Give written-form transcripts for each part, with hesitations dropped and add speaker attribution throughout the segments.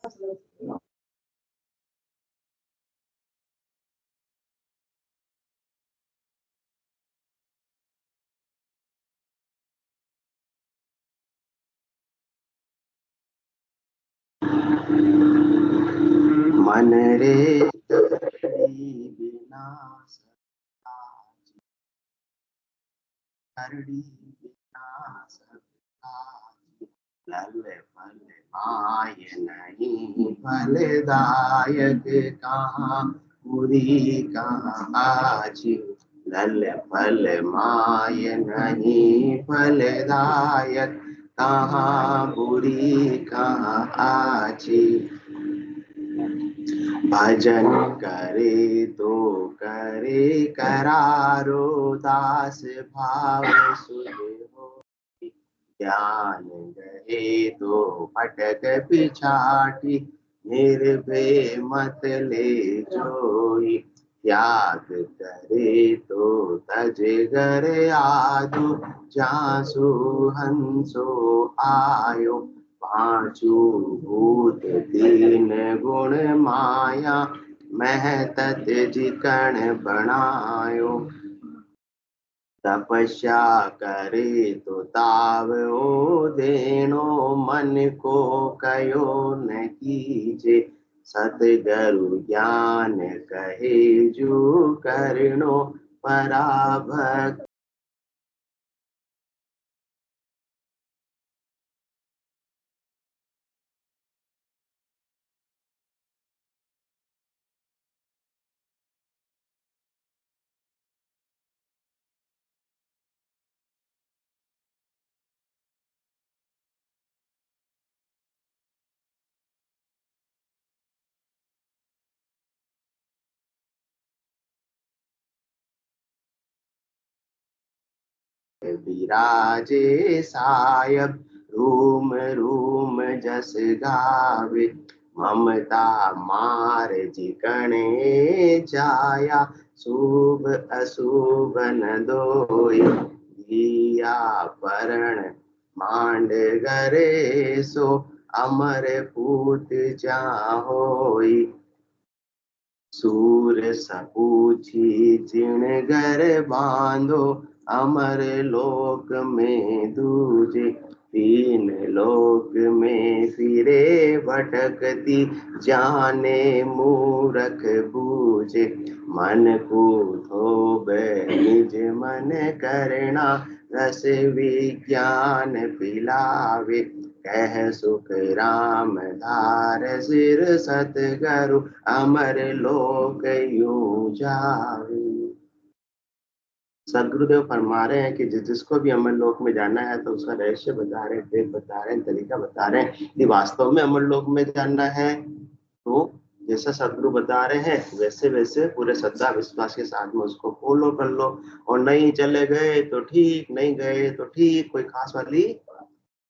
Speaker 1: मन रे बिना करड़ी बिना लल फल पाय नहीं फलदायक कहाँ पूरी कहाँ आजी लल फल माय नहीं फलदायक कहाँ बुरी कहाँ आजी भजन करे तो करे करारो दास भाव सुध हो ज्ञान गए तो भटक पिछाटी निर्भय मत ले जोई त्याग करे तो तज घर आदु जासु हंसो आयो पांचू भूत तीन गुण माया मह तत जिकण बनायो तपस्या करे तो ताव ओ देनो मन को कयो न कीजे सतगुरु ज्ञान कहे जो करनो पराभक्त विराजे सायब रूम रूम जस गावे ममता मार जिकणे जाया शुभ अशुभ न दोई दिया परण मांड गरे सो अमर पूत जाहोई सूर सपूछी जिण घर बांधो अमर लोक में दूजे तीन लोक में फिरे भटकती जाने मूरख बूझे मन को धोबे निज मन करना रस विज्ञान पिलावे कह सुख राम धार सिर सतगुरु अमर लोक यूं जावे। सदगुरुदेव फरमा रहे हैं कि जिसको भी अमर लोक में जाना है तो उसका रहस्य बता रहे हैं, वेद बता रहे हैं, तरीका बता रहे हैं कि वास्तव में अमर लोक में जाना है तो जैसा सदगुरु बता रहे हैं वैसे वैसे पूरे श्रद्धा विश्वास के साथ में उसको फॉलो कर लो और नहीं चले गए तो ठीक, नहीं गए तो ठीक, कोई खास वाली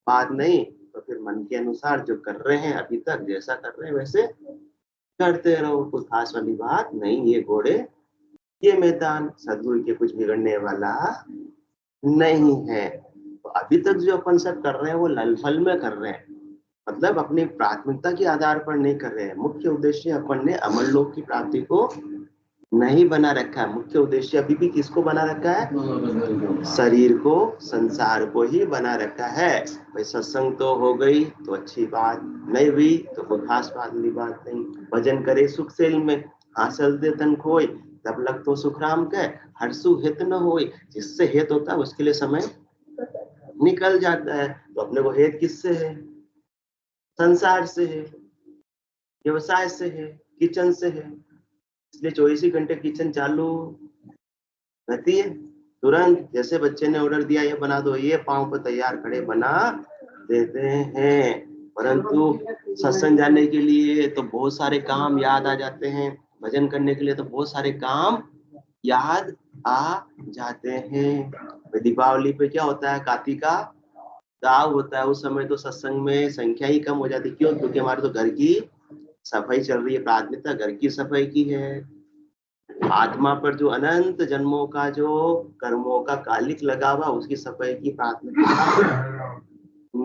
Speaker 1: बात नहीं। तो फिर मन के अनुसार जो कर रहे हैं अभी तक जैसा कर रहे हैं वैसे करते रहो, कोई खास वाली बात नहीं। ये घोड़े ये मैदान सदगुरु के कुछ बिगड़ने वाला नहीं है। तो अभी तक जो अपन सब कर रहे हैं वो ललफल में कर रहे हैं, मतलब अपनी प्राथमिकता के आधार पर नहीं कर रहे हैं। मुख्य उद्देश्य अपन ने अमर लोक की प्राप्ति को नहीं बना रखा है। मुख्य उद्देश्य अभी भी किसको बना रखा है? शरीर को, संसार को ही बना रखा है। भाई सत्संग तो हो गई तो अच्छी बात, नहीं हुई तो कोई खास बात वाली बात नहीं। भजन करे सुख सेल में हासिल दे तन खोई तब लग तो सुखराम के हर्षु हित न होई। जिससे हित होता है उसके लिए समय निकल जाता है। तो अपने को हित किससे है? संसार से है, व्यवसाय से है, किचन से है। इसलिए 24 घंटे किचन चालू रहती है। तुरंत जैसे बच्चे ने ऑर्डर दिया ये बना दो, ये पाँव पर तैयार खड़े बना देते हैं। परंतु सत्संग जाने के लिए तो बहुत सारे काम याद आ जाते हैं, भजन करने के लिए तो बहुत सारे काम याद आ जाते हैं। दीपावली पे क्या होता है? कार्तिक का दाव होता है। उस समय तो सत्संग में संख्या ही कम हो जाती। क्यों? क्योंकि हमारे तो घर की सफाई चल रही है। प्राथमिकता घर की सफाई की है। आत्मा पर जो अनंत जन्मों का जो कर्मों का कालिक लगा हुआ उसकी सफाई की प्राथमिकता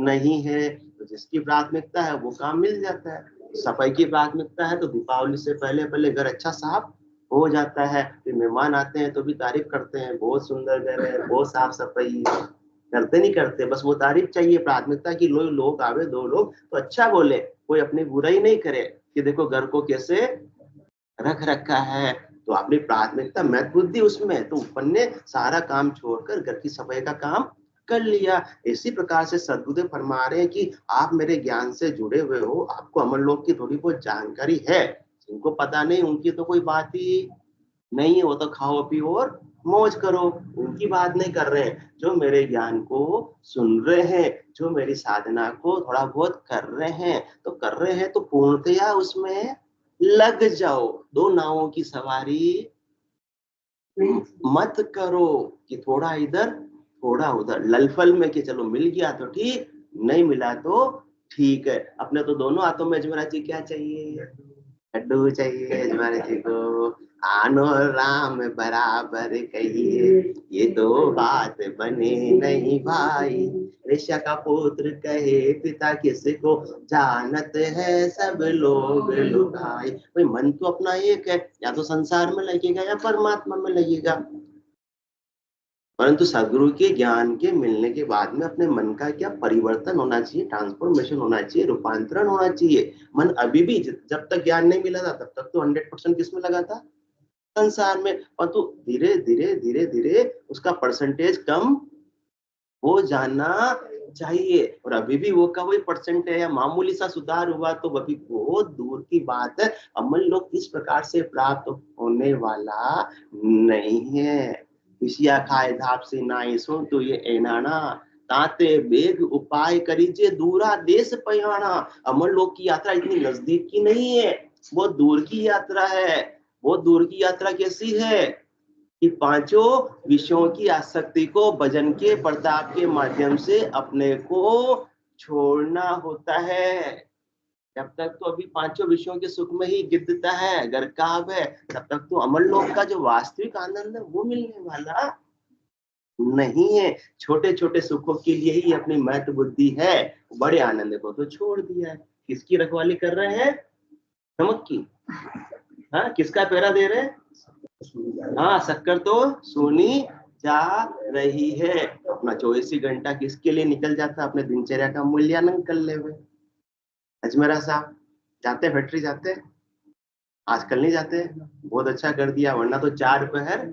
Speaker 1: नहीं है। तो जिसकी प्राथमिकता है वो काम मिल जाता है। सफाई की प्राथमिकता है तो दीपावली से पहले पहले घर अच्छा साफ हो जाता है। फिर मेहमान आते हैं तो भी तारीफ करते हैं, बहुत सुंदर घर है, बहुत साफ सफाई है। करते नहीं करते, बस वो तारीफ चाहिए, प्राथमिकता की लोग आवे, 2 लोग तो अच्छा बोले, कोई अपनी बुराई नहीं करे कि देखो घर को कैसे रख रखा है। तो अपनी प्राथमिकता महत्व बुद्धि उसमें, तो ऊपर ने सारा काम छोड़कर घर की सफाई का काम कर लिया। इसी प्रकार से सदगुरुदेव फरमा रहे हैं कि आप मेरे ज्ञान से जुड़े हुए हो, आपको अमर लोक की थोड़ी बहुत जानकारी है, जिनको पता नहीं उनकी तो कोई बात ही नहीं है, वो तो खाओ पियो और मौज करो, उनकी बात नहीं कर रहे हैं। जो मेरे ज्ञान को सुन रहे हैं, जो मेरी साधना को थोड़ा बहुत कर रहे हैं, तो कर रहे हैं तो पूर्णतया उसमें लग जाओ। 2 नावों की सवारी मत करो कि थोड़ा इधर थोड़ा उधर, ललफल में कि चलो मिल गया तो ठीक, नहीं मिला तो ठीक है। अपने तो दोनों हाथों में अजमेरा जी क्या चाहिए, लड्डू चाहिए अजमेरा जी को। आनो राम बराबर कहिए, ये 2 बात बने नहीं भाई। ऋषा का पुत्र कहे पिता किसको, जानत है सब लोग लुभाई। भाई मन तो अपना एक है, या तो संसार में लगेगा या परमात्मा में लगेगा। परंतु सदगुरु के ज्ञान के मिलने के बाद में अपने मन का क्या परिवर्तन होना चाहिए, ट्रांसफॉर्मेशन होना चाहिए, रूपांतरण होना चाहिए। मन अभी भी जब तक ज्ञान नहीं मिला था तब तक तो 100% किसमें लगा था, संसार में। परंतु धीरे धीरे धीरे धीरे उसका परसेंटेज कम हो जाना चाहिए। और अभी भी वो का वही परसेंट है या मामूली सा सुधार हुआ तो अभी बहुत दूर की बात है। अमल लोग इस प्रकार से प्राप्त होने वाला नहीं है। किसिया खाए धाप से नाई सुन तो ये एनाना, ताते बेग उपाय करीजिए दूरा देश पयाना। अमर लोक की यात्रा इतनी नजदीक की नहीं है, बहुत दूर की यात्रा है। बहुत दूर की यात्रा कैसी है कि 5 विषयों की आसक्ति को भजन के प्रताप के माध्यम से अपने को छोड़ना होता है। जब तक तो अभी 5 विषयों के सुख में ही गिद्धता है, गर्काव है, तब तक तो अमर लोक का जो वास्तविक आनंद है वो मिलने वाला नहीं है। छोटे छोटे सुखों के लिए ही अपनी महत्व बुद्धि है, बड़े आनंद को तो छोड़ दिया है। किसकी रखवाली कर रहे हैं, नमक की, हाँ किसका पैरा दे रहे हैं, हाँ शक्कर तो सोनी जा रही है। अपना 24 घंटा किसके लिए निकल जाता है, अपने दिनचर्या का मूल्यांकन कर ले हुए। अजमेरा साहब जाते फैक्ट्री जाते, आजकल नहीं जाते, बहुत अच्छा कर दिया, वरना तो 4 पहर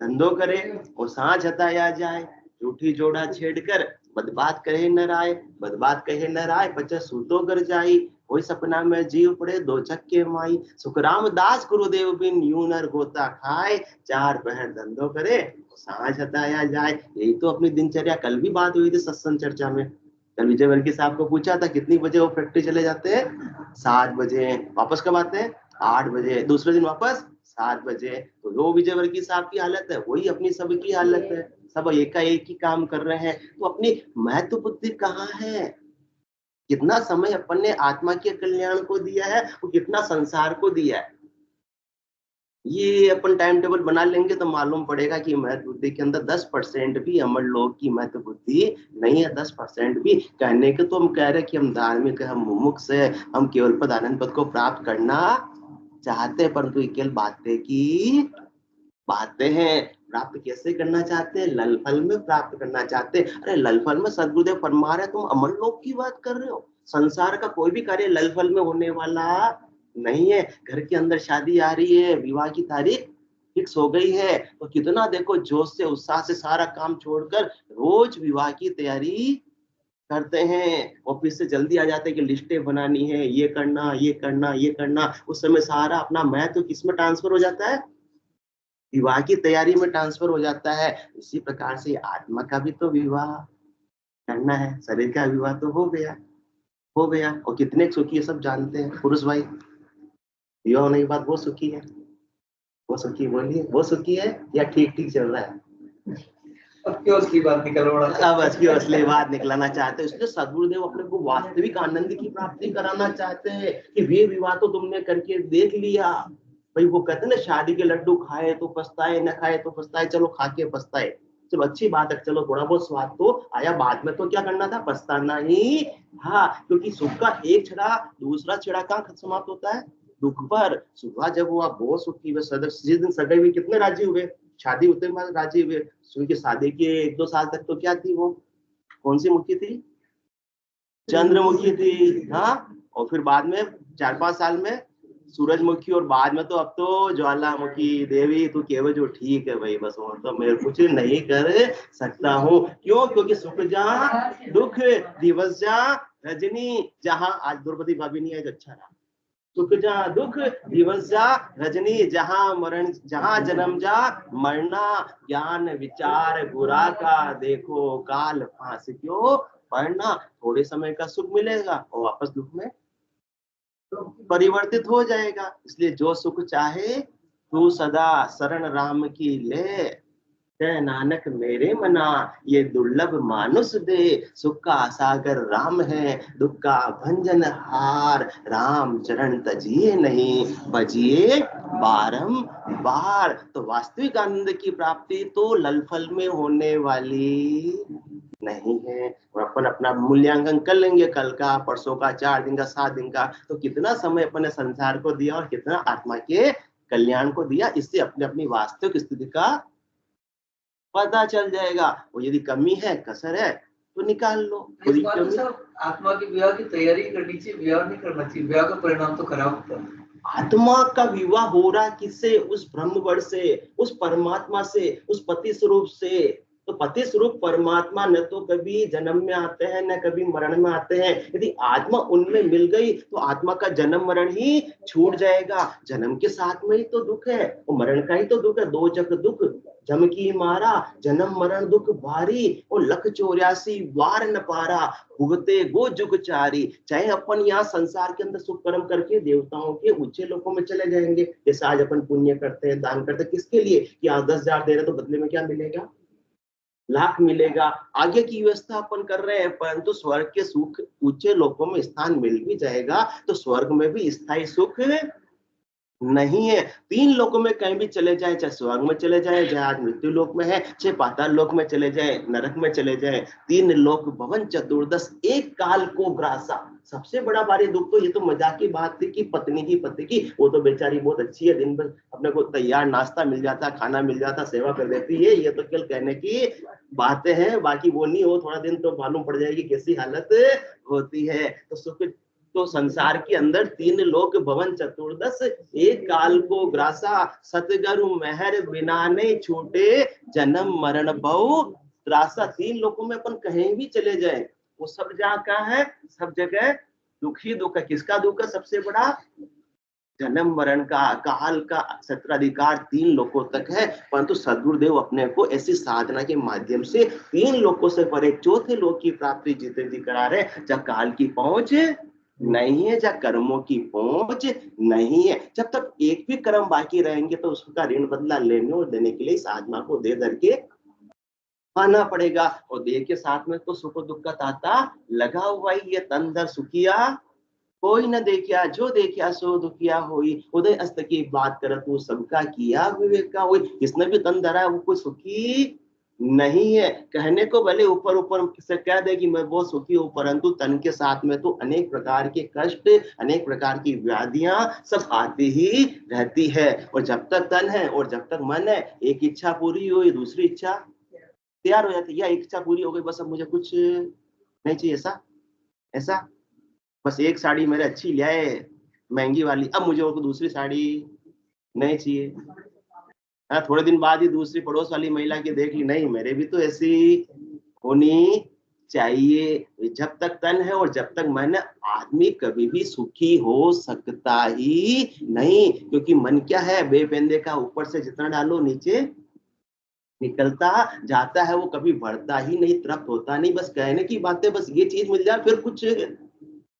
Speaker 1: धंधो करे और सांझ हताया जाए। झूठी जोड़ा छेड़कर बदबात कहे न राय, बदबात कहे न राय, पचा सूतो कर जाई। कोई सपना में जीव पड़े 2 चक्के माई, सुखराम दास गुरुदेव बिन यूं नर गोता खाए। 4 पहर धंधो करे सांझ हताया जाए। यही तो अपनी दिनचर्या, कल भी बात हुई थी सत्संग चर्चा में। कल विजय वर्गीय साहब को पूछा था कितनी बजे वो फैक्ट्री चले जाते हैं, 7 बजे। वापस कब आते हैं, 8 बजे। दूसरे दिन वापस 7 बजे। तो वो विजय वर्गीय साहब की हालत है, वही अपनी सबकी हालत है। सब एकाएक ही काम कर रहे हैं। तो अपनी महत्व बुद्धि कहाँ है, कितना समय अपन ने आत्मा के कल्याण को दिया है और कितना संसार को दिया है। ये अपन टाइम टेबल बना लेंगे तो मालूम पड़ेगा कि महत्व बुद्धि के अंदर 10% भी अमर लोक की महत्व बुद्धि नहीं है। 10% भी कहने के तो हम कह रहे हैं कि हम धार्मिक है, हम मुमुक्ष है, हम केवल पद आनंद पद को प्राप्त करना चाहते हैं, परंतु ये केवल बातें की बातें हैं। प्राप्त कैसे करना चाहते हैं, लल फल में प्राप्त करना चाहते हैं। अरे लल फल में सदगुरुदेव फरमा रहे, तुम अमर लोक की बात कर रहे हो। संसार का कोई भी कार्य लल फल में होने वाला नहीं है। घर के अंदर शादी आ रही है, विवाह की तारीख फिक्स हो गई है, तो कितना देखो जोश से उत्साह से सारा काम छोड़कर रोज विवाह की तैयारी करते हैं। ऑफिस से जल्दी आ जाते हैं कि लिस्टें बनानी है, ये करना ये करना ये करना। उस समय सारा अपना महत्व किसमें ट्रांसफर हो जाता है, विवाह की तैयारी में ट्रांसफर हो जाता है। इसी प्रकार से आत्मा का भी तो विवाह करना है, शरीर का विवाह तो हो गया, हो गया। और कितने सुखी है सब जानते हैं पुरुष भाई, विवाह होने के बाद वो सुखी है, वो सुखी, बोलिए वो सुखी है या ठीक ठीक चल रहा है। अब क्यों असली बात निकलवाना, अब क्यों असली बात निकलाना चाहते हैं। इसलिए सदगुरुदेव अपने को वास्तविक आनंद की प्राप्ति कराना चाहते हैं कि वे विवाह तो तुमने करके देख लिया। भाई वो कहते हैं ना, शादी के लड्डू खाए तो पछताए, न खाए तो पछताए, चलो खा के पछताए। चलो अच्छी बात है, चलो थोड़ा बहुत स्वाद तो आया, बाद में तो क्या करना था, पछताना ही। हाँ, क्योंकि सुख का एक छड़ा दूसरा छड़ा कहाँ समाप्त होता है, दुख पर। सुबह जब वो आप बहुत सुखी हुए, जिस दिन सगे हुए कितने राजी हुए, शादी होते बाद राजी हुए, उनकी शादी के 1-2 साल तक तो क्या थी वो, कौन सी मुखी थी, चंद्रमुखी थी। हाँ, और फिर बाद में 4-5 साल में सूरजमुखी, और बाद में तो अब तो ज्वालामुखी। देवी तू केवल जो ठीक है भाई, बस वो तो मैं कुछ नहीं कर सकता हूँ। क्यों, क्योंकि सुख जहाँ दुख दिवस जहाँ रजनी जहाँ, आज द्रौपदी भाभी नहीं है जो अच्छा रहा, सुख जहाँ दुख दिवस जा रजनी जहाँ मरण, जहाँ जन्म जा मरना, ज्ञान विचार बुरा का देखो काल फांस क्यों पढ़ना। थोड़े समय का सुख मिलेगा और वापस दुख में परिवर्तित हो जाएगा। इसलिए जो सुख चाहे तू सदा शरण राम की ले, कह नानक मेरे मना ये दुर्लभ मानुष दे। सुख का सागर राम है, दुख का भंजन हार, राम चरण तजिए नहीं बजिए बारंबार। तो वास्तविक आनंद की प्राप्ति तो ललफल में होने वाली नहीं है। और अपन अपना मूल्यांकन कर लेंगे, कल का, परसों का, 4 दिन का, 7 दिन का, तो कितना समय अपने संसार को दिया और कितना आत्मा के कल्याण को दिया, इससे अपने अपनी वास्तविक स्थिति का पता चल जाएगा। और यदि कमी है, कसर है, तो निकाल लो।
Speaker 2: इस बात में सब आत्मा के विवाह की तैयारी करनी चाहिए, विवाह नहीं करना चाहिए, विवाह का परिणाम तो खराब होता है।
Speaker 1: आत्मा का विवाह हो रहा किससे, उस ब्रह्मवर से, उस परमात्मा से, उस पति स्वरूप से। तो पति स्वरूप परमात्मा न तो कभी जन्म में आते हैं न कभी मरण में आते हैं। यदि आत्मा उनमें मिल गई तो आत्मा का जन्म मरण ही छूट जाएगा। जन्म के साथ में ही तो दुख है और मरण का ही तो दुख है। दो जग दुख जम की मारा, जन्म मरण दुख भारी, और 184 वार न पारा, भुगते गो जुग चारी। चाहे अपन यहाँ संसार के अंदर सुख कर्म करके देवताओं के ऊंचे लोकों में चले जाएंगे, जैसे आज अपन पुण्य करते हैं, दान करते हैं, किसके लिए कि आज 10,000 दे रहे तो बदले में क्या मिलेगा, लाख मिलेगा। आगे की व्यवस्था अपन कर रहे हैं, परंतु स्वर्ग के सुख ऊंचे लोकों में स्थान मिल भी जाएगा तो स्वर्ग में भी स्थायी सुख नहीं है। 3 लोकों में कहीं भी चले जाए, चाहे स्वर्ग में चले जाए, चाहे आज मृत्यु लोक में है, चाहे पाताल लोक में चले जाए, नरक में चले जाए, 3 लोक भवन चतुर्दश एक काल को ग्रासा। सबसे बड़ा भारी दुख तो ये तो मजाक की बात थी कि पत्नी की पति की, वो तो बेचारी बहुत अच्छी है, दिन भर अपने को तैयार नाश्ता मिल जाता, खाना मिल जाता, सेवा कर देती है, ये तो केवल कहने की बातें हैं, बाकी वो नहीं हो, थोड़ा दिन तो मालूम पड़ जाएगी कैसी हालत होती है। तो सुख तो संसार के अंदर 3 लोक भवन चतुर्दश एक काल को ग्रासा, सतगुरु मेहर बिना नहीं छूटे, जन्म मरण बहु त्रासा। 3 लोकों में अपन कहीं भी चले जाए, वो सब जगह का है, सब जगह दुख ही दुख है। किसका दुख है सबसे बड़ा, जन्म मरण का, काल का सत्राधिकार 3 लोकों तक है। परंतु सदगुरुदेव अपने को ऐसी साधना के माध्यम से 3 लोकों से परे चौथे लोक की प्राप्ति जीते जी करा रहे, जब काल की पहुंच नहीं है, जब कर्मों की पहुंच नहीं है। जब तक एक भी कर्म बाकी रहेंगे तो उसका ऋण बदला लेने और देने के लिए इस आत्मा को दे दर के आना पड़ेगा। और देह के साथ में तो सुख दुख का ताता लगा हुआ ही, ये तन दर सुखिया कोई न देखिया, जो देखिया सो दुखिया होई, उदय अस्त की बात कर तू सबका किया विवेक का होई। जिसने भी तन धरा है वो कोई सुखी नहीं है। कहने को भले ऊपर ऊपर से कह दे कि मैं बहुत सुखी हूँ, परंतु तन के साथ में तो अनेक प्रकार के कष्ट, अनेक प्रकार की व्याधियां सब आती ही रहती है। और जब तक तन है और जब तक मन है, एक इच्छा पूरी हुई दूसरी इच्छा तैयार हो जाती है, या इच्छा पूरी हो गई बस अब मुझे कुछ नहीं चाहिए, ऐसा ऐसा, बस एक साड़ी मेरे अच्छी ले आए महंगी वाली, अब मुझे और दूसरी साड़ी नहीं चाहिए। हाँ, थोड़े दिन बाद ही दूसरी पड़ोस वाली महिला की देख ली, नहीं मेरे भी तो ऐसी होनी चाहिए। जब तक तन है और जब तक मन है, आदमी कभी भी सुखी हो सकता ही नहीं। क्योंकि मन क्या है, बेपेंदे का, ऊपर से जितना डालो नीचे निकलता जाता है, वो कभी बढ़ता ही नहीं, तृप्त होता नहीं। बस कहने की बातें, बस ये चीज मिल जाए फिर कुछ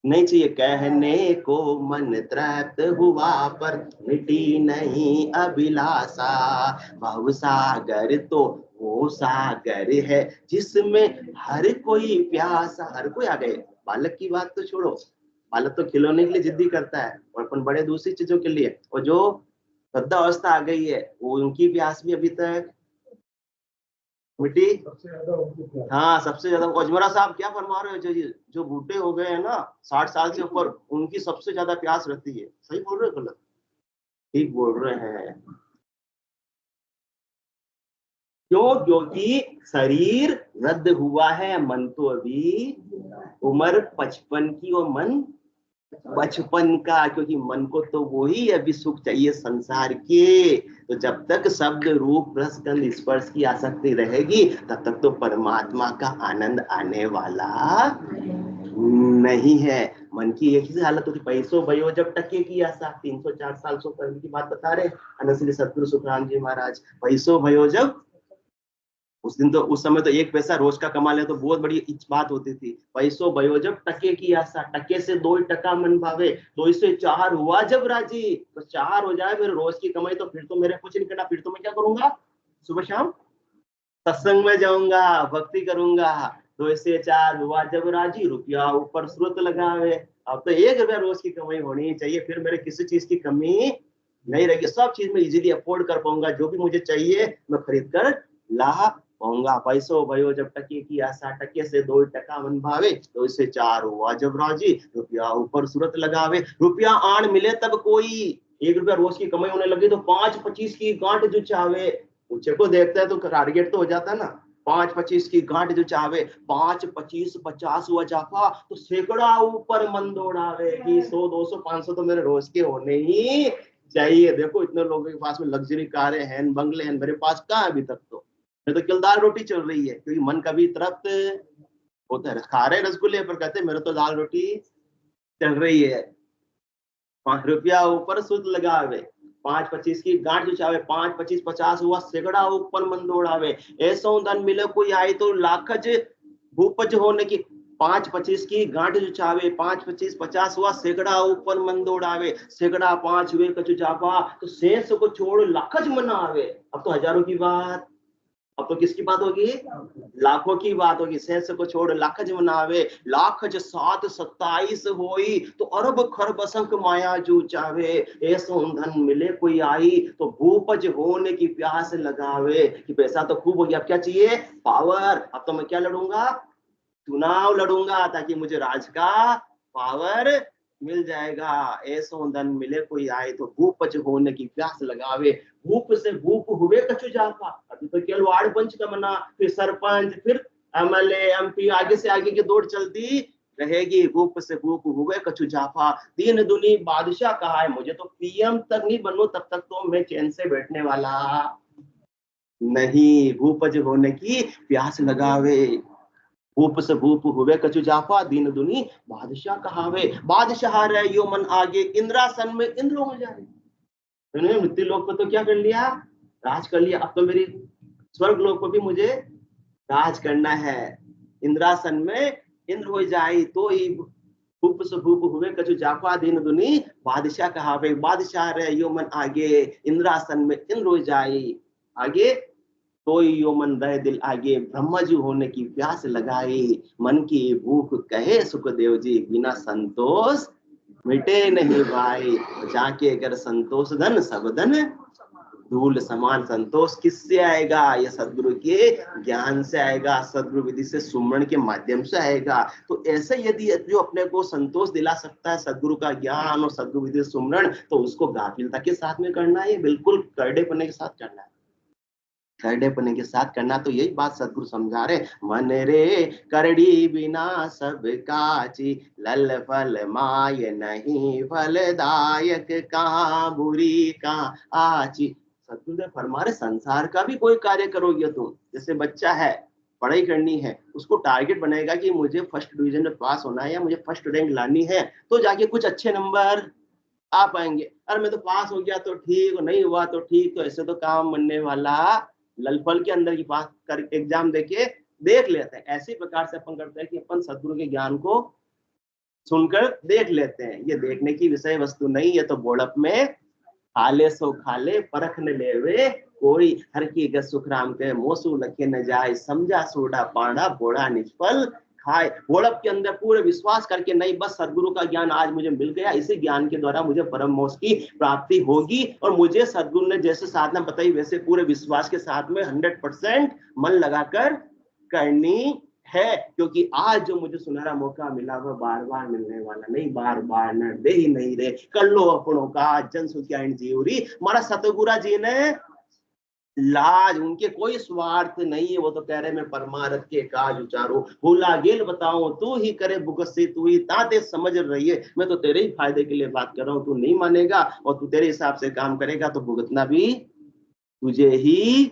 Speaker 1: नहीं चाहिए। कहने को मन तृप्त हुआ पर मिटी नहीं अभिलाषा, भव सागर तो वो सागर है जिसमें हर कोई प्यासा। हर कोई आ गए, बालक की बात तो छोड़ो, बालक तो खिलौने के लिए जिद्दी करता है और अपन बड़े दूसरी चीजों के लिए। और जो वृद्धावस्था आ गई है वो, उनकी प्यास भी अभी तक मिट्टी
Speaker 3: सबसे ज्यादा उनकी प्यास।
Speaker 1: हाँ सबसे ज्यादा। अजमरा साहब क्या फरमा रहे हो? जो बूढ़े हो गए हैं ना 60 साल से ऊपर, उनकी सबसे ज्यादा प्यास रहती है। सही बोल रहे हो गलत? ठीक बोल रहे हैं। क्यों? क्योंकि शरीर रद्द हुआ है, मन तो अभी उम्र 55 की और मन बचपन का। क्योंकि मन को तो वही अभी सुख चाहिए संसार के। तो जब तक शब्द रूप रस गंध स्पर्श की आसक्ति रहेगी तब तक तो परमात्मा का आनंद आने वाला नहीं है। मन की एक ही हालत होती, पैसों भयो जब टके की आशा। 304 साल से पहले की बात बता रहे अनंत श्री सतगुरु सुखराम जी महाराज। पैसों भयो जब, उस दिन तो उस समय तो 1 पैसा रोज का कमा ले तो बहुत बड़ी बात होती थी। पैसों भयो जब टके की आशा, टके से 2 टका मन भावे, 2 से 4 हुआ जब राजी। तो 4 हो जाए मेरे रोज की कमाई, तो फिर तो मेरे कुछ नहीं करना। फिर तो मैं क्या करूंगा? सुबह शाम सत्संग में जाऊंगा, भक्ति करूंगा। 2 से 4 हुआ जब राजी, रुपया ऊपर स्रोत लगावे। अब तो 1 रुपया रोज की कमाई होनी चाहिए, फिर मेरे किसी चीज की कमी नहीं रहेगी। सब चीज में इजीली अफोर्ड कर पाऊंगा। जो भी मुझे चाहिए मैं खरीद कर ला पाऊंगा। पैसों भयो जब टके की आशा, टके से 2 टका मन भावे, 2 से 4 हुआ जब राजी, रुपया ऊपर सूरत लगावे। रुपया आन मिले तब कोई, 1 रुपया रोज की कमाई होने लगी तो 5-25 की गांठ जो चाहे। ऊंचे को देखता है तो टारगेट तो हो जाता है ना। 5-25 की गांठ जो चाहे, 5-25-50 हुआ जाफा तो सैकड़ा ऊपर मन दौड़ावे कि 100-200-500 तो मेरे रोज के होने ही चाहिए। देखो इतने लोगों के पास में लग्जरी कारें हैं, बंगले हैं, मेरे पास कहाँ अभी तक? तो मेरे तो केवल दाल रोटी चल रही है, क्योंकि मन कभी तृप्त होता है। खा रहे रसगुल्ले पर कहते मेरे तो दाल रोटी चल रही है। 5 रुपया ऊपर सुध लगावे, 5-25 की गांठ जो चाहे, 5-25-50 हुआ सैकड़ा ऊपर मन दौड़ावे। ऐसो धन मिले कोई आई तो लाखज भूपज होने की। 5-25 की गांठ जो चाहे, 5-25-50 हुआ सैकड़ा ऊपर मन दौड़ावे। सैकड़ा 5 हुए कछु जापा तो शेष को छोड़ लाखज मनावे। अब तो हजारों की बात, अब तो किसकी बात होगी? लाखों की बात होगी। शेष को छोड़ लाखज मनावे, लाखज 7-27 होई तो अरब खरब असंख्य माया जू चावे। ऐसो धन मिले कोई आई तो भूपज होने की प्यास लगावे। कि पैसा तो खूब हो गया, अब क्या चाहिए? पावर। अब तो मैं क्या लड़ूंगा? चुनाव लड़ूंगा, ताकि मुझे राज का पावर मिल जाएगा। ऐसो धन मिले कोई आए तो भूपज होने की प्यास लगावे। भूप से भूप हुए कछु जापा। अभी तो केवल वार्ड पंच का मना, फिर सरपंच, फिर एमएलए, एमपी, आगे से आगे की दौड़ चलती रहेगी। भूप से भूप हुए कछु जापा, दीन दुनी बादशाह कहा है। मुझे तो पीएम तक नहीं बनूं तब तक तो मैं चैन से बैठने वाला नहीं। भूपज होने की प्यास लगावे, भूप से भूप हुए कछु जाफा, दीन दुनी बादशाह कहावे। बादशाह रहे यो मन आगे, इंद्रासन में इंद्र हो जाए। उन्होंने मृत्यु लोक को तो क्या कर लिया? राज कर लिया। अब तो मेरी स्वर्ग लोक को भी मुझे राज करना है। इंद्रासन में इंद्र हो जाए तो ही भूप से भूप हुए कछु जाफा, दीन दुनी बादशाह कहावे। बादशाह रहे यो मन आगे, इंद्रासन में इंद्र हो जाए आगे तो यो मन रहे दिल आगे। ब्रह्मजू होने की प्यास लगाई, मन की भूख कहे सुखदेव जी, बिना संतोष मिटे नहीं भाई। जाके अगर संतोष धन सब धन धूल समान। संतोष किससे आएगा? ये सदगुरु के ज्ञान से आएगा, सदगुरु विधि से सुमरण के माध्यम से आएगा। तो ऐसे यदि जो अपने को संतोष दिला सकता है सदगुरु का ज्ञान और सदगुरु विधि से सुमरण, तो उसको गाफिलता के साथ में करना है, बिल्कुल करडेपने के साथ करना है। करडेपने के साथ करना। तो यही बात सदगुरु समझा रहे, मन रे करड़ी बिना सब काची, लल फल माय नहीं फलदायक, कहाँ बुरी कहाँ आची। सदगुरु ने फरमा रहे संसार का भी कोई कार्य करोगे तुम, जैसे बच्चा है पढ़ाई करनी है, उसको टारगेट बनाएगा कि मुझे फर्स्ट डिवीजन में पास होना है या मुझे फर्स्ट रैंक लानी है, तो जाके कुछ अच्छे नंबर आ पाएंगे। अरे मैं तो पास हो गया तो ठीक, नहीं हुआ तो ठीक, तो ऐसे तो काम बनने वाला ललफल के अंदर की बात कर एग्जाम देके देख लेते हैं। ऐसी प्रकार से अपन करते हैं कि अपन सदगुरु के ज्ञान को सुनकर देख लेते हैं। ये देखने की विषय वस्तु नहीं है। तो बोड़प में खाले सो खाले परख न लेवे कोई, हर की गत सुखराम के मोसू लखे न जाए, समझा सोडा पाड़ा बोड़ा निष्फल खाए, घोड़प के अंदर पूरे विश्वास करके नहीं बस सदगुरु का ज्ञान आज मुझे मिल गया, इसी ज्ञान के द्वारा मुझे परम मोक्ष की प्राप्ति होगी और मुझे सदगुरु ने जैसे साधना बताई वैसे पूरे विश्वास के साथ में 100% मन लगाकर करनी है, क्योंकि आज जो मुझे सुनहरा मौका मिला वह बार बार मिलने वाला नहीं, बार बार न दे ही नहीं रे, कर लो अपनों का जन सुखिया जीवरी। हमारा सतगुरु जी ने लाज, उनके कोई स्वार्थ नहीं है, वो तो कह रहे मैं परमारथ के काज उचारू, भूला गेल बताऊं तू ही करे भुगत से, तू ही ताते समझ रही है, मैं तो तेरे ही फायदे के लिए बात कर रहा हूँ, तू नहीं मानेगा और तू तेरे हिसाब से काम करेगा तो भुगतना भी तुझे ही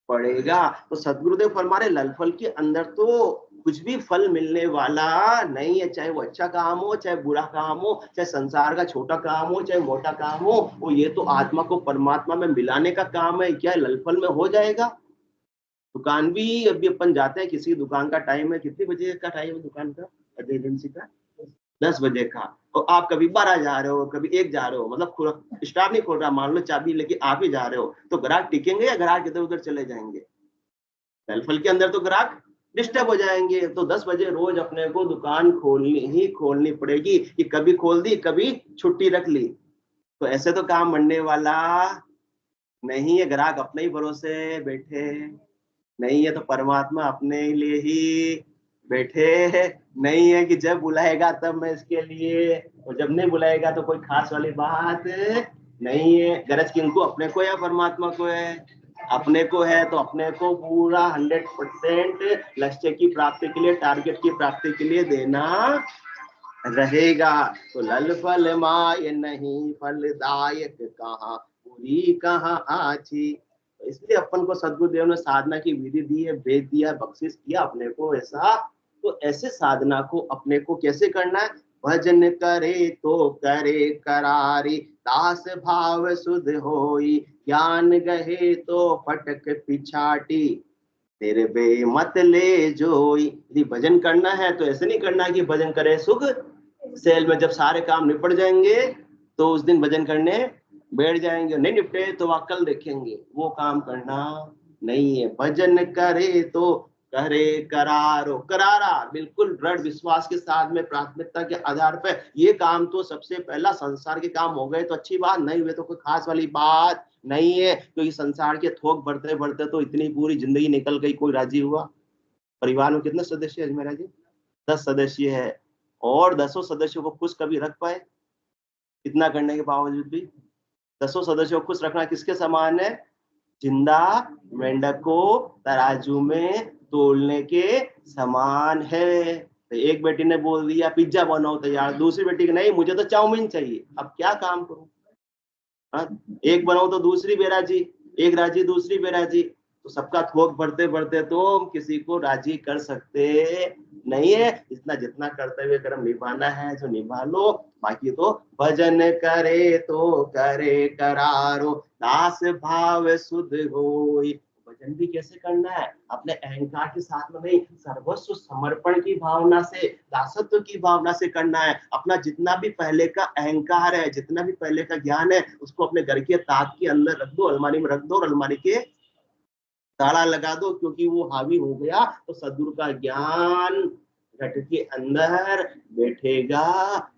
Speaker 1: पड़ेगा। तो सदगुरुदेव फरमा रहे लल फल के अंदर तो कुछ भी फल मिलने वाला नहीं है, चाहे वो अच्छा काम हो, चाहे बुरा काम हो, चाहे संसार का छोटा काम हो, चाहे मोटा काम हो, वो ये तो आत्मा को परमात्मा में मिलाने का काम है। क्या लल फल में हो जाएगा? दुकान भी अभी अपन जाते हैं, किसी दुकान का टाइम है, कितने बजे का टाइम है दुकान का, एजेंसी का 10 बजे का, और आप कभी 12 जा रहे हो, कभी 1 जा रहे हो, मतलब स्टाफ नहीं खोल रहा, मान लो चाबी लेके आप ही जा रहे हो, तो ग्राहक टिकेंगे या ग्राहक इधर उधर चले जाएंगे? फल के अंदर तो ग्राहक डिस्टर्ब हो जाएंगे। तो 10 बजे रोज अपने को दुकान खोलनी पड़ेगी, कि कभी खोल दी कभी छुट्टी रख ली, तो ऐसे तो काम बनने वाला नहीं है। ग्राहक अपने ही भरोसे बैठे नहीं है, तो परमात्मा अपने लिए ही बैठे नहीं है कि जब बुलाएगा तब मैं इसके लिए, और जब नहीं बुलाएगा तो कोई खास वाली बात नहीं है। गरज किनको, अपने को या परमात्मा को है? अपने को है, तो अपने को पूरा 100% लक्ष्य की प्राप्ति के लिए, टारगेट की प्राप्ति के लिए देना रहेगा। तो लल फल माय नहीं फलदायक कहाँ, पूरी कहाँ आची। इसलिए अपन को सदगुरुदेव ने साधना की विधि दी है, वेद दिया, बख्शिश किया अपने को ऐसा। तो ऐसे साधना को अपने को कैसे करना है? भजन करे तो करे करारी, दास भाव सुध होई, ज्ञान गहे तो फटक पिछाटी, तेरे बे मत ले जोई। यदि भजन करना है तो ऐसे नहीं करना कि भजन करे सुख सेल में, जब सारे काम निपट जाएंगे तो उस दिन भजन करने बैठ जाएंगे, नहीं निपटे तो वह कल देखेंगे, वो काम करना नहीं है। भजन करे तो करे करारो, करारा बिल्कुल दृढ़ विश्वास के साथ में, प्राथमिकता के आधार पर। ये काम तो सबसे पहला, संसार के काम हो गए तो अच्छी बात, नहीं हुए तो कोई खास वाली बात नहीं है, क्योंकि संसार के थोक बढ़ते बढ़ते तो इतनी पूरी जिंदगी निकल गई, कोई राजी हुआ? परिवार में कितने सदस्य है मेरा जी? 10 सदस्य है, और 10 सदस्यों को खुश कभी रख पाए? इतना करने के बावजूद भी 10 सदस्यों को खुश रखना किसके समान है? जिंदा मेंढक को तराजू में तोलने के समान है। तो एक बेटी ने बोल दिया पिज्जा बनाओ तैयार, दूसरी बेटी की नहीं मुझे तो चाउमीन चाहिए, अब क्या काम करूं? एक बनाओ तो दूसरी बेराजी, एक राजी दूसरी बेराजी, तो सबका थोक बढ़ते बढ़ते तो किसी को राजी कर सकते नहीं है। इतना जितना कर्तव्य कर्म निभाना है जो निभा लो, बाकी तो भजन करे तो करे करारो, दास भाव सुध होई। भजन भी कैसे करना है? अपने अहंकार के साथ में नहीं, सर्वस्व समर्पण की भावना से, दासत्व की भावना से करना है। अपना जितना भी पहले का अहंकार है, जितना भी पहले का ज्ञान है, उसको अपने घर के ताक के अंदर रख दो, अलमारी में रख दो, और अलमारी के ताला लगा दो, क्योंकि वो हावी हो गया तो सदगुरु का ज्ञान घट के अंदर बैठेगा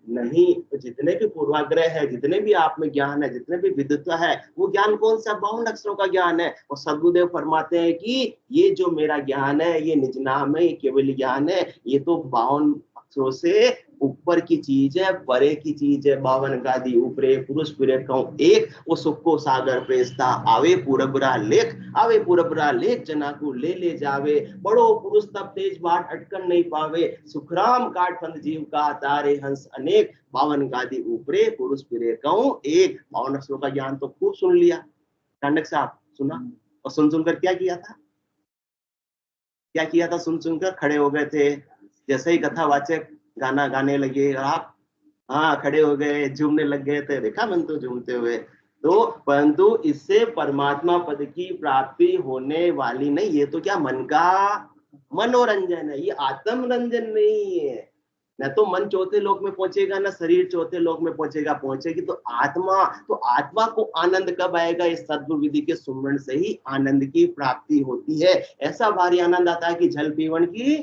Speaker 1: नहीं। तो जितने भी पूर्वाग्रह है, जितने भी आप में ज्ञान है, जितने भी विद्वता है, वो ज्ञान कौन सा? 52 अक्षरों का ज्ञान है। और सदगुरुदेव फरमाते हैं कि ये जो मेरा ज्ञान है, ये निज नाम है, ये केवल ज्ञान है, ये तो 52 अक्षरों से ऊपर की चीज है, परे की चीज है। 52 गादी ऊपरे पुरुष फिरे कहूं एक, वो सुख को सागर प्रेसता आवे पूरबरा लेख, आवे पूरबरा लेख जना को ले जावे, बड़ो पुरुष तब तेज बाट अटकन नहीं पावे, सुखराम काट फंद जीव का तारे हंस अनेक, 52 गादी ऊपरे पुरुष फिरे कहूं एक। 52 अक्षरों का ज्ञान तो खूब सुन लिया टांडक साहब, सुना, और सुन सुनकर क्या किया था? क्या किया था? सुन सुनकर खड़े हो गए थे, जैसे ही कथावाचक गाना गाने लगे आप खड़े हो गए, झूमने लग गए थे, देखा मन तो झूमते हुए। तो परंतु इससे परमात्मा पद की प्राप्ति होने वाली नहीं, ये तो क्या मन का मनोरंजन है, ये आत्मरंजन नहीं है। न तो मन चौथे लोक में पहुंचेगा, ना शरीर चौथे लोक में पहुंचेगा, पहुंचेगी तो आत्मा। तो आत्मा को आनंद कब आएगा? इस सद्गुरु विधि के सुमरण से ही आनंद की प्राप्ति होती है। ऐसा भारी आनंद आता है कि जल पीवन की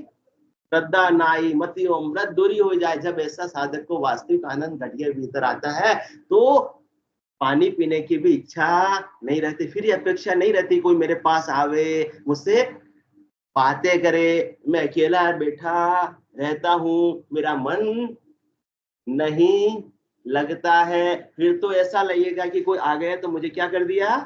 Speaker 1: श्रद्धा नाई मति अमृत दूरी हो जाए। जब ऐसा साधक को वास्तविक आनंद घटिया भीतर आता है तो पानी पीने की भी इच्छा नहीं रहती, फिर ये अपेक्षा नहीं रहती कोई मेरे पास आवे, मुझसे बातें करे। मैं अकेला बैठा रहता हूँ, मेरा मन नहीं लगता है, फिर तो ऐसा लगेगा कि कोई आ गया तो मुझे क्या कर दिया,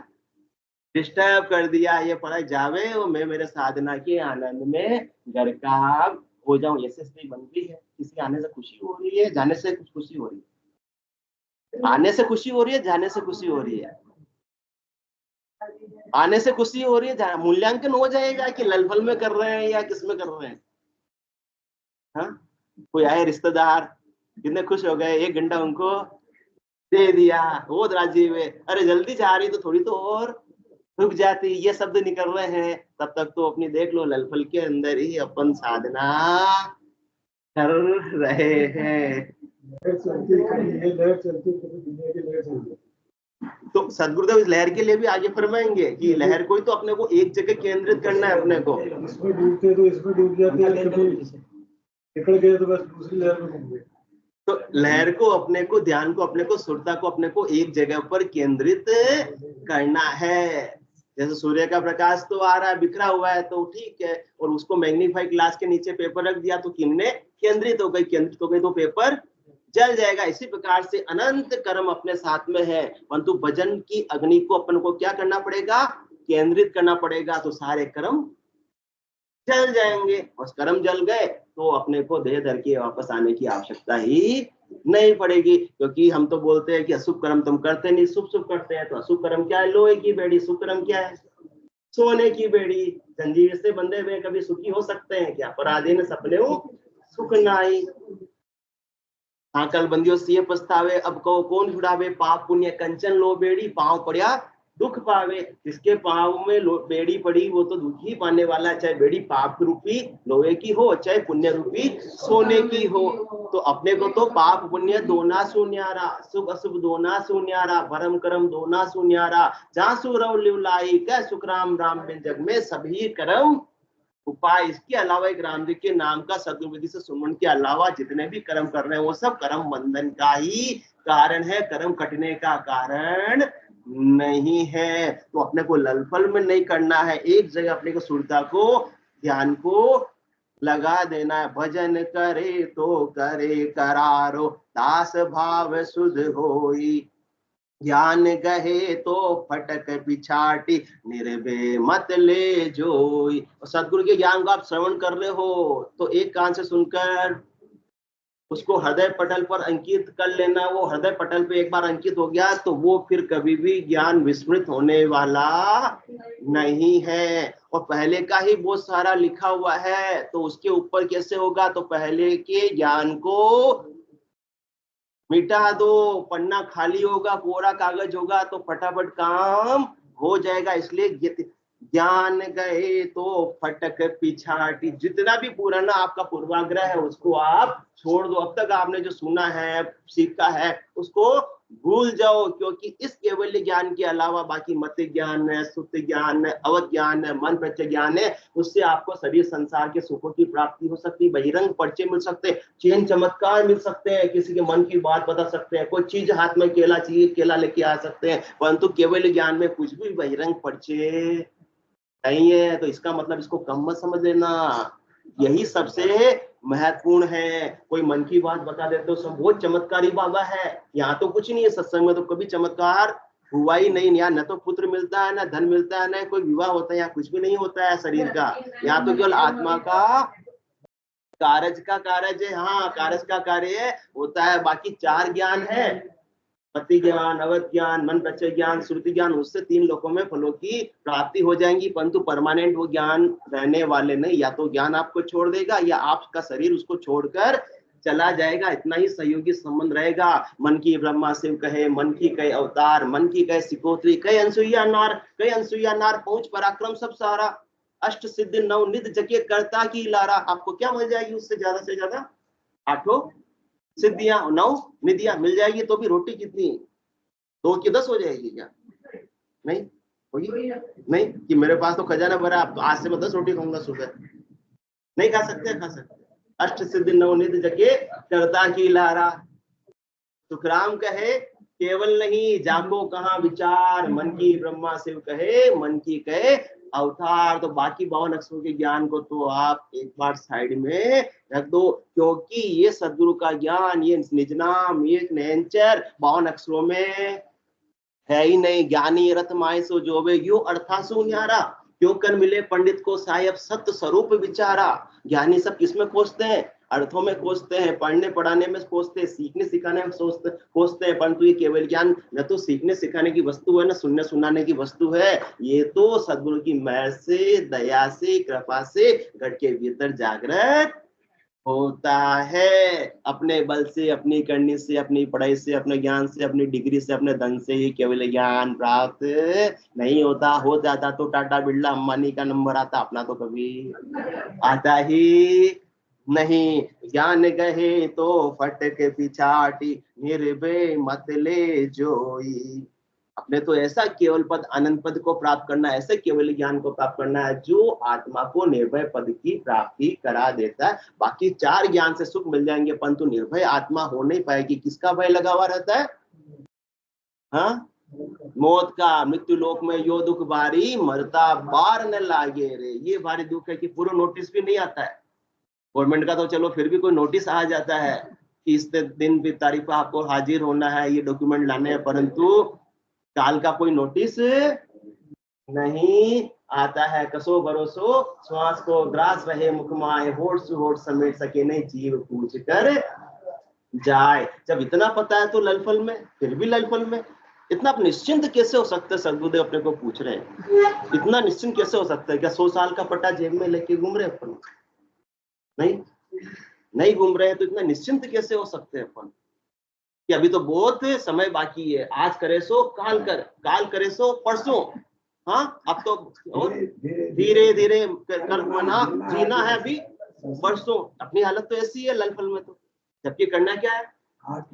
Speaker 1: डिस्टर्ब कर दिया। ये पढ़ा जावे और मैं मेरे साधना के आनंद में घर का हो जाऊं। ऐसे स्थिति बन गई है। किसी आने से खुशी हो रही है, जाने से कुछ खुशी हो रही है, आने से खुशी हो रही है, जाने से खुशी हो रही है। आने से खुशी हो रही है, मूल्यांकन हो जाएगा कि ललफल में कर रहे हैं या किस में कर रहे हैं। हाँ, कोई आए रिश्तेदार, कितने खुश हो गए, 1 घंटा उनको दे दिया, वो राजी हुए। अरे जल्दी जा रही तो थोड़ी तो और रुक जाती, ये शब्द निकल रहे हैं। तब तक तो अपनी देख लो ललफल के अंदर ही अपन साधना कर रहे हैं। तो सदगुरुदेव इस लहर के लिए भी आगे फरमाएंगे कि लहर को ही तो अपने को एक जगह केंद्रित करना है अपने को।
Speaker 3: इसमें डूबते तो इसमें डूब जाते हैं, कभी निकल गए तो बस दूसरी लहर में घूम गए।
Speaker 1: तो लहर को अपने को, ध्यान को अपने को, सुरता को अपने को एक जगह पर केंद्रित करना है। जैसे सूर्य का प्रकाश तो आ रहा है, बिखरा हुआ है तो ठीक है, और उसको मैग्नीफाई ग्लास के नीचे पेपर रख दिया तो किरणें केंद्रित हो गई, केंद्रित हो गई तो पेपर जल जाएगा। इसी प्रकार से अनंत कर्म अपने साथ में है, परंतु भजन की अग्नि को अपन को क्या करना पड़ेगा, केंद्रित करना पड़ेगा, तो सारे कर्म जल जाएंगे। और कर्म जल गए तो अपने को देह धर के वापस आने की आवश्यकता ही नहीं पड़ेगी। क्योंकि हम तो बोलते हैं कि अशुभ कर्म तुम करते नहीं, शुभ शुभ करते हैं। तो अशुभ कर्म क्या है, लोहे की बेड़ी। शुभ कर्म क्या है, सोने की बेड़ी। जंजीर से बंधे हुए कभी सुखी हो सकते हैं क्या, पराधीन सपने सुख नाई। आकल बंदियों से पछतावे, अब कहो कौन छुड़ावे, पाप पुण्य कंचन लो बेड़ी, पांव पड़िया दुख पावे। जिसके पांव में बेड़ी पड़ी वो तो दुख ही पाने वाला, चाहे बेड़ी पाप रूपी लोहे की हो, चाहे पुण्य रूपी सोने की हो। तो अपने को तो पाप पुण्य दोना सुन्यारा, शुभ अशुभ दोना सुन्यारा, भरम कर्म दोना सुन्यारा। जहाँ सुरव लिवलाई कै सुखराम राम बिन जग में सभी कर्म उपाय। इसके अलावा एक रामदेव के नाम का सदगुरुविधि से सुमन के अलावा जितने भी कर्म कर रहे हैं वो सब कर्म बंधन का ही कारण है, कर्म कटने का कारण नहीं है। तो अपने को ललफल में नहीं करना है, एक जगह अपने को सुरता को, ध्यान को लगा देना है। भजन करे तो करे करारो, दास भाव सुध होई। ज्ञान गहे तो फटक पिछाटी, निर्भय मत ले जोई। सदगुरु के ज्ञान को आप श्रवण कर रहे हो तो एक कान से सुनकर उसको हृदय पटल पर अंकित कर लेना। वो हृदय पटल पे एक बार अंकित हो गया तो वो फिर कभी भी ज्ञान विस्मृत होने वाला नहीं है। और पहले का ही बहुत सारा लिखा हुआ है तो उसके ऊपर कैसे होगा, तो पहले के ज्ञान को मिटा दो। पन्ना खाली होगा, कोरा कागज होगा तो फटाफट काम हो जाएगा। इसलिए ज्ञान गए तो फटक पिछाटी। जितना भी पुराना आपका पूर्वाग्रह है उसको आप छोड़ दो। अब तक आपने जो सुना है, सीखा है, उसको भूल जाओ। क्योंकि इस केवल ज्ञान के अलावा बाकी मत ज्ञान है, सुत ज्ञान है, अवध ज्ञान है, मन प्रत्यय ज्ञान है। उससे आपको शरीर संसार के सुखों की प्राप्ति हो सकती है, बहिरंग परिचय मिल सकते हैं, चेन चमत्कार मिल सकते हैं, किसी के मन की बात बता सकते हैं, कोई चीज हाथ में केला चाहिए केला लेके आ सकते हैं। परंतु केवल ज्ञान में कुछ भी बहिरंग परिचय नहीं है। तो इसका मतलब इसको कम मत समझ लेना, यही सबसे महत्वपूर्ण है। कोई मन की बात बता देते हो सब बहुत चमत्कारी बाबा है, यहाँ तो कुछ नहीं है। सत्संग में तो कभी चमत्कार हुआ ही नहीं। यहाँ न तो पुत्र मिलता है, न धन मिलता है, न कोई विवाह होता है, यहाँ कुछ भी नहीं होता है शरीर का। यहाँ तो केवल आत्मा का कारज का कारज है। हाँ, कारज का कार्य होता है। बाकी 4 ज्ञान है, पति ज्ञान, अवध ज्ञान, मन प्रत्यय ज्ञान, श्रुति ज्ञान। उससे 3 लोकों में फलों की प्राप्ति हो जाएंगी, परंतु परमानेंट वो ज्ञान रहने वाले नहीं। या तो ज्ञान आपको छोड़ देगा या आपका शरीर उसको छोड़कर चला जाएगा। इतना ही सहयोगी संबंध रहेगा। मन की ब्रह्मा शिव कहे, मन की कहे अवतार, मन की कहे सिकोत्री, कहे अनसुईया नार, पहुंच पराक्रम सब सारा, अष्ट सिद्धि नव निध जगे करता की लारा। आपको क्या मिल जाएगी उससे ज्यादा से ज्यादा? 8 सिद्धियां, 9 निधियां मिल जाएगी। तो भी रोटी कितनी, 2 की 10 हो जाएगी क्या? नहीं होगी। नहीं कि मेरे पास तो खजाना भरा, अब तो आज से मैं 10 रोटी खाऊंगा सुबह। नहीं खा सकते, खा सकते। अष्ट सिद्ध नवनिधि जगे करता की लारा। सुखराम कहे केवल नहीं जाको कहाँ विचार, मन की ब्रह्मा शिव कहे मन की कहे अवतार। तो बाकी 52 अक्षरों के ज्ञान को तो आप एक बार साइड में रख दो, क्योंकि ये सदगुरु का ज्ञान, ये निज नाम, ये नेचर 52 अक्षरों में है ही नहीं। ज्ञानी रत माय सो जोवे यो अर्थासु न्यारा, क्यों कर मिले पंडित को साहेब सत्य स्वरूप विचारा। ज्ञानी सब किसमें खोजते हैं? अर्थों में खोजते हैं, पढ़ने पढ़ाने में खोजते हैं, सीखने सिखाने में खोजते हैं। परंतु ये केवल ज्ञान न तो सीखने सिखाने की वस्तु है, न सुनने सुनाने की वस्तु है। ये तो सदगुरु की मेहर से, दया से, कृपा से घट के भीतर जागृत होता है। अपने बल से, अपनी करनी से, अपनी पढ़ाई से, अपने ज्ञान से, अपनी डिग्री से, अपने धन से ही केवल ज्ञान प्राप्त नहीं होता। हो जाता तो टाटा बिरला अंबानी का नंबर आता, अपना तो कभी आता ही नहीं। ज्ञान गहे तो फटक पिछाटी, निर्भय मत ले जोई। अपने तो ऐसा केवल पद, अनंत पद को प्राप्त करना है, ऐसे केवल ज्ञान को प्राप्त करना है जो आत्मा को निर्भय पद की प्राप्ति करा देता है। बाकी 4 ज्ञान से सुख मिल जाएंगे, परंतु निर्भय आत्मा हो नहीं पाएगी। किसका भय लगा हुआ रहता है? हाँ, मौत का। मृत्यु लोक में यो दुख भारी, मरता बार न लागे रे। ये भारी दुख है कि पूरा नोटिस भी नहीं आता है। गवर्नमेंट का तो चलो फिर भी कोई नोटिस आ जाता है कि इस दिन भी तारीख पर आपको हाजिर होना है, ये डॉक्यूमेंट लाने हैं, परंतु काल का कोई नोटिस नहीं आता है। कसो भरोसो श्वास को ग्रास रहे मुखमाए, होठ से होठ समेट सके नहीं जीव पूछ कर जाए। जब इतना पता है तो ललफल में, फिर भी ललफल में इतना निश्चिंत कैसे हो सकता है? सदगुरुदेव अपने को पूछ रहे हैं, इतना निश्चिंत कैसे हो सकता है? क्या 100 साल का पट्टा जेब में लेके घूम रहे अपन? नहीं घूम रहे हैं, तो इतना निश्चिंत कैसे हो सकते हैं अपन कि अभी तो बहुत समय बाकी है। आज करे सो काल कर, काल करे सो परसों। हाँ, अब तो धीरे धीरे कर मना जीना है अभी परसों। अपनी हालत तो ऐसी है ललफल में। तो जबकि करना क्या है?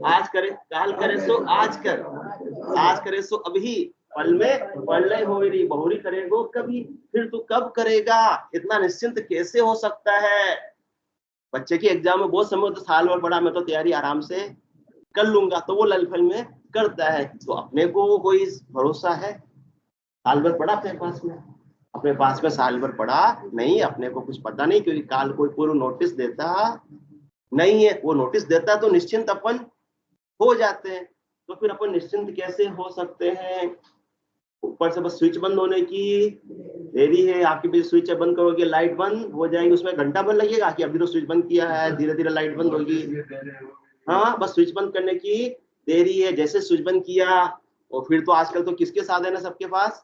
Speaker 1: आज करे, काल करे सो आज कर, आज करे सो अभी, पल में पल हो रही बहुरी करेगो कभी, फिर तू कब करेगा? इतना निश्चिंत कैसे हो सकता है? बच्चे की एग्जाम में बहुत समय होता, साल भर पड़ा, मैं तो तैयारी आराम से कर लूंगा, तो वो ललफल में करता है। तो अपने को कोई भरोसा है? साल भर पड़ा अपने पास में, अपने पास में साल भर पड़ा नहीं, अपने को कुछ पता नहीं, क्योंकि काल कोई पूर्व नोटिस देता नहीं है। वो नोटिस देता तो निश्चिंत अपन हो जाते हैं। तो फिर अपन निश्चिंत कैसे हो सकते हैं? ऊपर से बस स्विच बंद होने की देरी है। आपकी भी स्विच बंद करोगे लाइट बंद हो जाएगी, उसमें घंटा भर लगेगा कि अभी तो स्विच बंद किया है, धीरे धीरे लाइट बंद होगी। हाँ, बस स्विच बंद करने की देरी है। जैसे स्विच बंद किया, और फिर तो आजकल तो किसके साधन है सबके पास?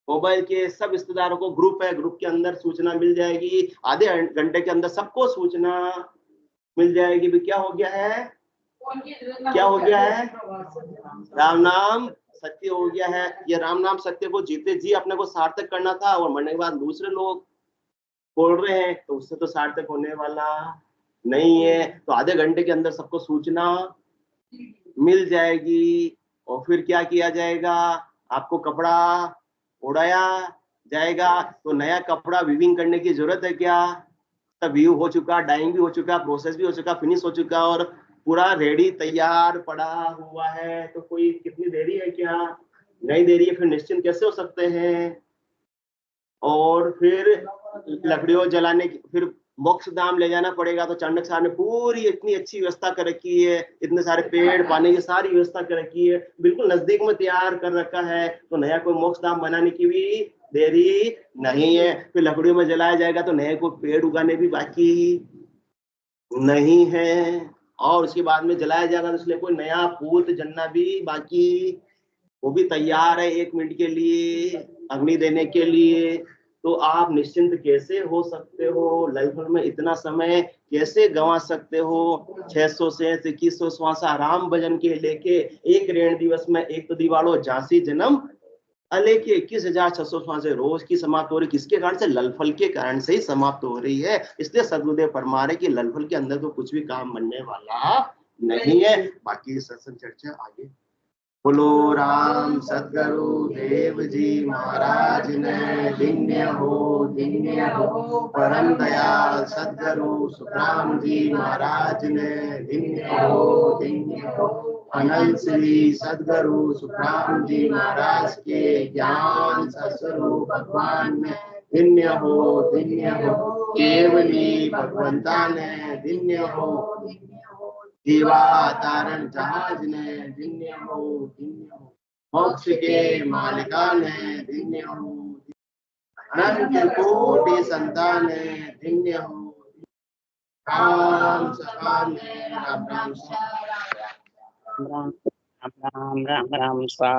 Speaker 1: मोबाइल के। सब रिश्तेदारों को ग्रुप है, ग्रुप के अंदर सूचना मिल जाएगी, आधे घंटे के अंदर सबको सूचना मिल जाएगी। भी क्या हो गया है? क्या हो गया है? राम नाम सत्य हो गया है। ये राम नाम सत्य को जीते जी अपने को सार्थक करना था, और मरने के बाद दूसरे लोग बोल रहे हैं, तो उससे तो सार्थक होने वाला नहीं है। तो आधे घंटे के अंदर सबको सूचना मिल जाएगी। और फिर क्या किया जाएगा? आपको कपड़ा उड़ाया जाएगा। तो नया कपड़ा वीविंग करने की जरूरत है क्या? तब व्यू हो चुका, डाइंग भी हो चुका, प्रोसेस भी हो चुका, फिनिश हो चुका, और पूरा रेडी तैयार पड़ा हुआ है। तो कोई कितनी देरी है क्या? नहीं देरी है। फिर निश्चिंत कैसे हो सकते हैं? और फिर लकड़ियों जलाने की, फिर मोक्ष धाम ले जाना पड़ेगा। तो चाणक्य साहब ने पूरी इतनी अच्छी व्यवस्था कर रखी है, इतने सारे पेड़ पानी की सारी व्यवस्था कर रखी है, बिल्कुल नजदीक में तैयार कर रखा है। तो नया कोई मोक्ष धाम बनाने की भी देरी नहीं है। फिर लकड़ियों में जलाया जाएगा, तो नए कोई पेड़ उगाने भी बाकी नहीं है। और उसके बाद में जलाया जाएगा, तो इसलिए कोई नया पूत जनना भी बाकी, वो भी तैयार है 1 मिनट के लिए अग्नि देने के लिए। तो आप निश्चिंत कैसे हो सकते हो? ललफल में इतना समय कैसे गंवा सकते हो? 600 से 2100 श्वास आराम भजन के लेके एक ऋण दिवस में एक तो दीवालो झांसी जन्म अलेखे 21,600 श्वासें रोज की समाप्त हो रही। किसके कारण से? ललफल के कारण से ही समाप्त हो रही है। इसलिए सदगुरुदेव फरमा रहे कि ललफल के अंदर तो कुछ भी काम बनने वाला नहीं है। बाकी सत्संग चर्चा आगे बोलो राम सदगुरु देव जी महाराज ने धन्य हो परम दयाल सदगुरु सुखराम जी महाराज ने धन्य हो अनंत श्री सदगुरु सुखराम जी महाराज के ज्ञान सस्वरूप भगवान ने धन्य हो केवली भगवंता ने धन्य हो जीवा तारण जहाज ने धन्य हो मोक्ष के मालिका ने धन्य हो अनंत कोटि संतान ने धन्य हो राम सभा में राम राम
Speaker 4: राम राम राम राम सा